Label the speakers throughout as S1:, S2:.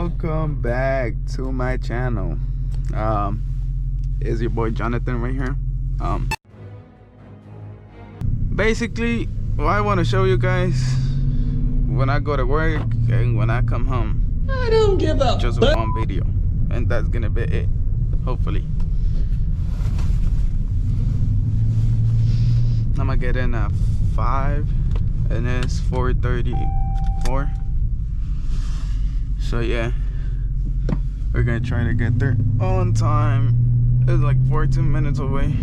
S1: Welcome back to my channel. Is your boy Jonathan right here. Basically what I want to show you guys when I go to work and when I come home.
S2: I don't give up.
S1: Just one video, and that's gonna be it, hopefully. I'm gonna get in at 5 and it's 4:34. So yeah, we're gonna try to get there on time. It's like 14 minutes away.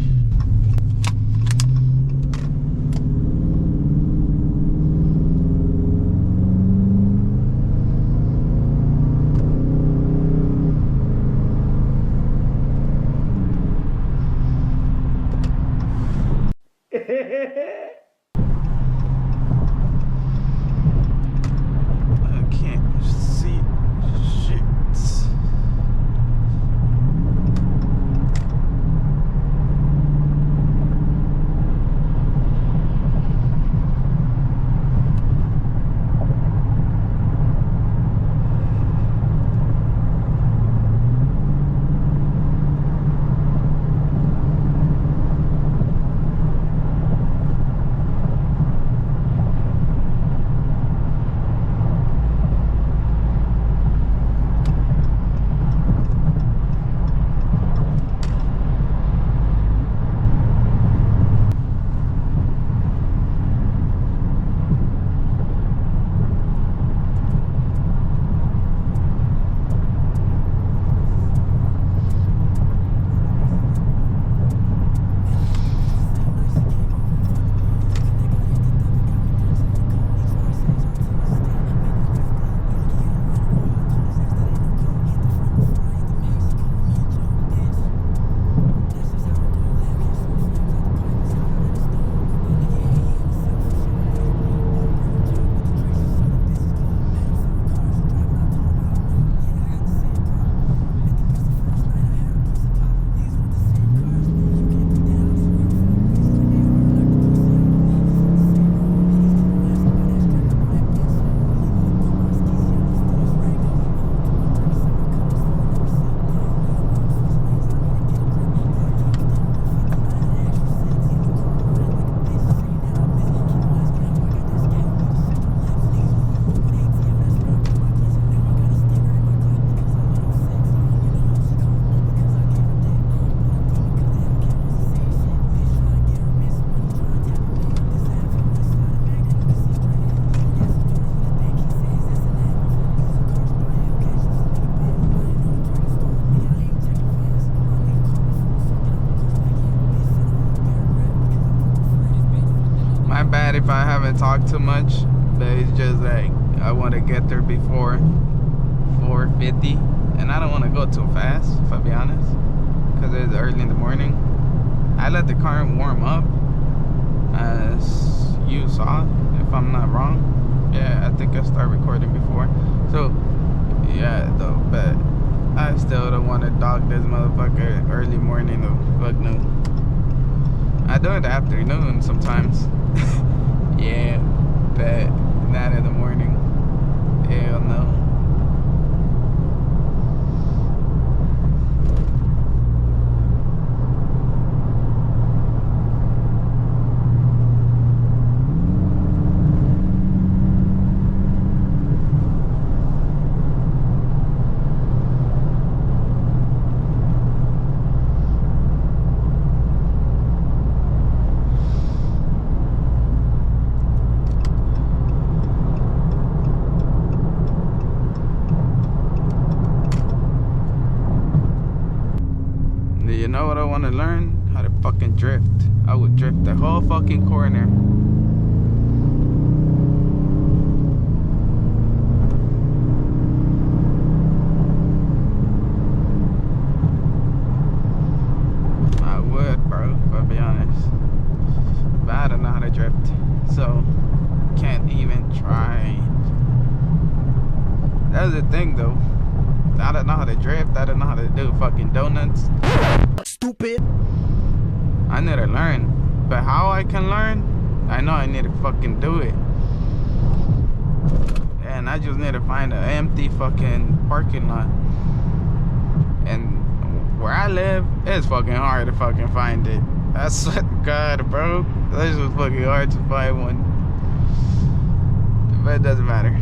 S1: If I haven't talked too much, but it's just like I want to get there before 4:50, and I don't want to go too fast, if I be honest, because it's early in the morning. I let the car warm up, as you saw, if I'm not wrong. Yeah, I think I started recording before. So yeah, though, but I still don't want to dog this motherfucker early morning though. Fuck no. I do it afternoon sometimes. Yeah, but not in the morning. Hell no. You know what I want to learn? How to fucking drift. I would drift the whole fucking corner. I would, bro, if I'll be honest. But I don't know how to drift, so can't even try. That's the thing though. I don't know how to drift. I don't know how to do fucking donuts. Stupid. I need to learn. But how I can learn? I know I need to fucking do it. and I just need to find an empty fucking parking lot. And where I live, it's fucking hard to fucking find it. I swear to God, bro. That's just fucking hard to find one. But it doesn't matter.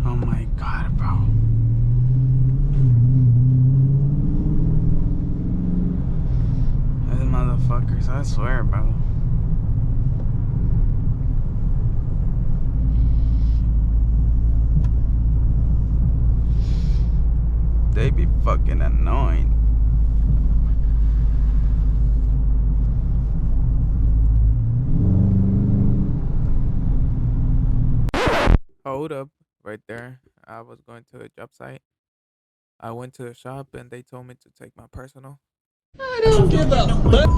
S1: Oh my God, bro. Those motherfuckers, I swear, bro. They be fucking annoying. Hold up, right there. I was going to a job site. I went to the shop and they told me to take my personal.
S2: I don't give a fuck.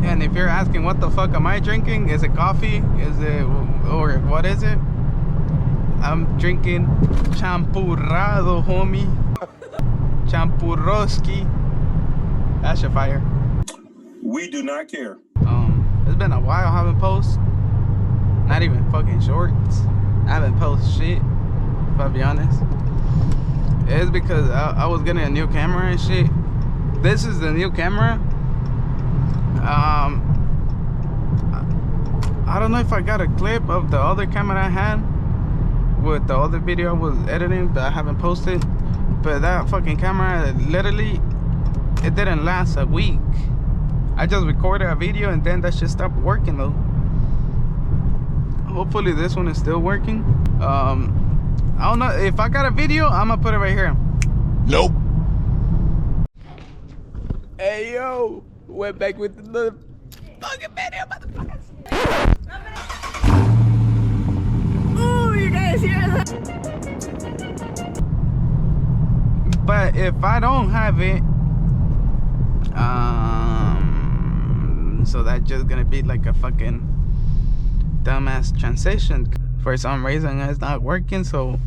S1: And if you're asking what the fuck am I drinking, is it coffee? Is it, or what is it? I'm drinking champurrado, homie. Champurroski. That's your fire.
S2: We do not care.
S1: It's been a while I haven't posted. Not even fucking shorts. I haven't posted shit, if I'll be honest. It's because I was getting a new camera and shit. This is the new camera. I don't know if I got a clip of the other camera I had with the other video I was editing, but I haven't posted. But that fucking camera, literally, it didn't last a week. I just recorded a video and then that shit stopped working though. Hopefully this one is still working. I don't know, if I got a video, I'm gonna put it right here.
S2: Nope.
S1: Hey yo, we're back with the fucking video, motherfuckers.
S3: Ooh, you guys hear that?
S1: But if I don't have it, so that's just gonna be like a fucking dumbass transition. For some reason it's not working, so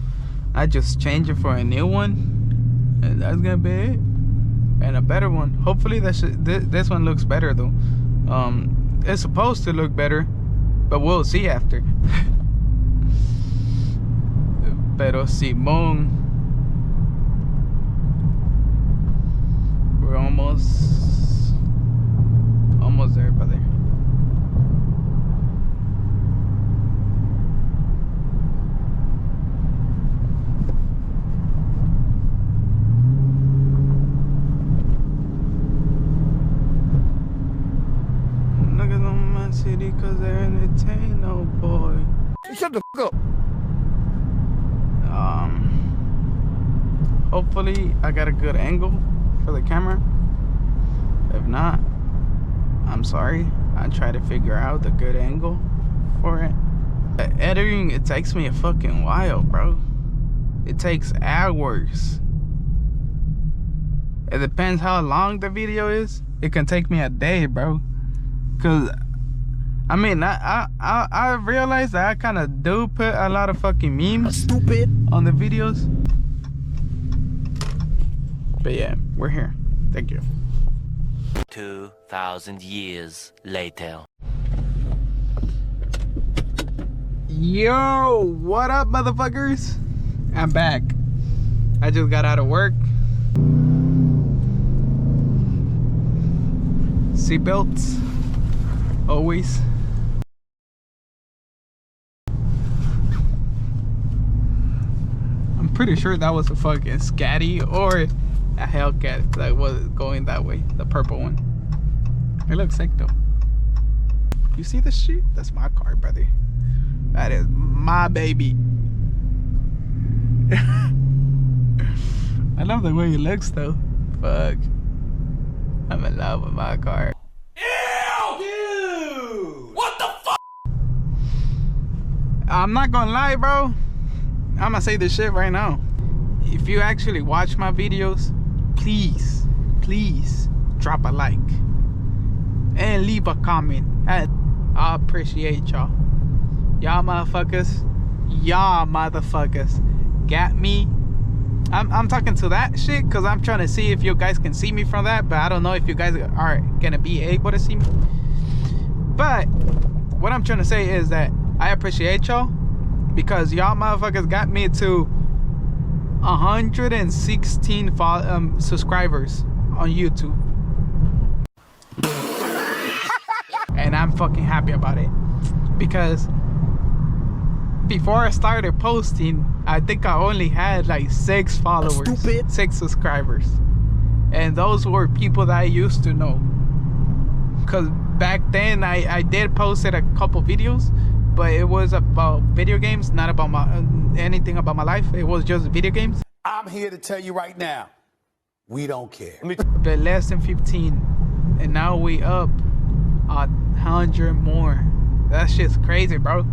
S1: I just change it for a new one, and that's gonna be it. And a better one. Hopefully this one looks better though. It's supposed to look better, but we'll see after. Pero Simón, we're almost there, brother. Look at them my city, cause they're entertain, no boy.
S2: Shut the fuck up.
S1: Hopefully I got a good angle for the camera. If not, I'm sorry. I try to figure out the good angle for it. Editing, it takes me a fucking while, bro. It takes hours. It depends how long the video is. It can take me a day, bro. Cause I mean, I realized that I kind of do put a lot of fucking memes on the videos. But yeah, we're here. Thank you.
S4: 2,000 years later.
S1: Yo, what up, motherfuckers? I'm back. I just got out of work. Seatbelts, always. I'm pretty sure that was a fucking Scatty or a Hellcat that was going that way, the purple one. It looks sick though. You see this shit? That's my car, brother. That is my baby. I love the way it looks though. Fuck. in love with my car. I'm not gonna lie, bro. I'm gonna say this shit right now. If you actually watch my videos, please drop a like and leave a comment. I appreciate y'all. Y'all motherfuckers got me. I'm talking to that shit because I'm trying to see if you guys can see me from that, but I don't know if you guys are gonna be able to see me. But what I'm trying to say is that I appreciate y'all because y'all motherfuckers got me to 116 subscribers on YouTube. And I'm fucking happy about it because before I started posting, I think I only had like 6 followers, 6 subscribers, and those were people that I used to know. Cause back then I did post a couple videos, but it was about video games, not about anything about my life. It was just video games.
S5: I'm here to tell you right now, we don't care.
S1: But less than 15, and now we up 100 more. That shit's crazy, bro.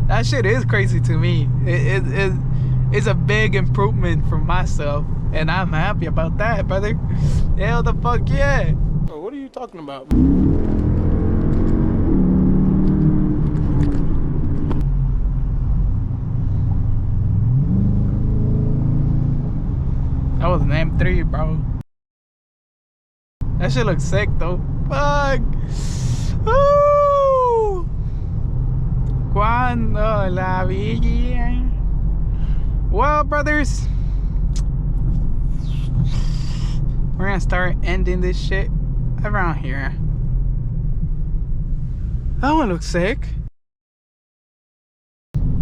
S1: That shit is crazy to me. It's a big improvement for myself, and I'm happy about that, brother. Hell the fuck yeah.
S6: Bro, what are you talking about?
S1: That was an M3, bro. That shit looks sick though. Fuck. Woo! Cuando la vi. Well, brothers, we're gonna start ending this shit around here. That one looks sick.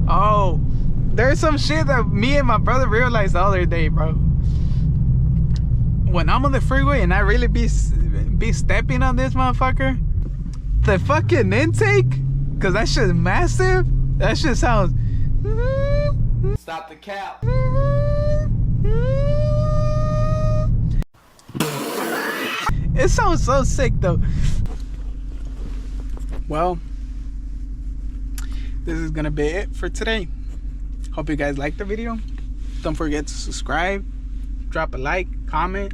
S1: Oh, there's some shit that me and my brother realized the other day, bro. When I'm on the freeway and I really be stepping on this motherfucker, the fucking intake, cause that shit's massive. That shit sounds.
S6: Stop the cap.
S1: It sounds so sick though. Well, this is gonna be it for today. Hope you guys liked the video. Don't forget to subscribe, drop a like, comment,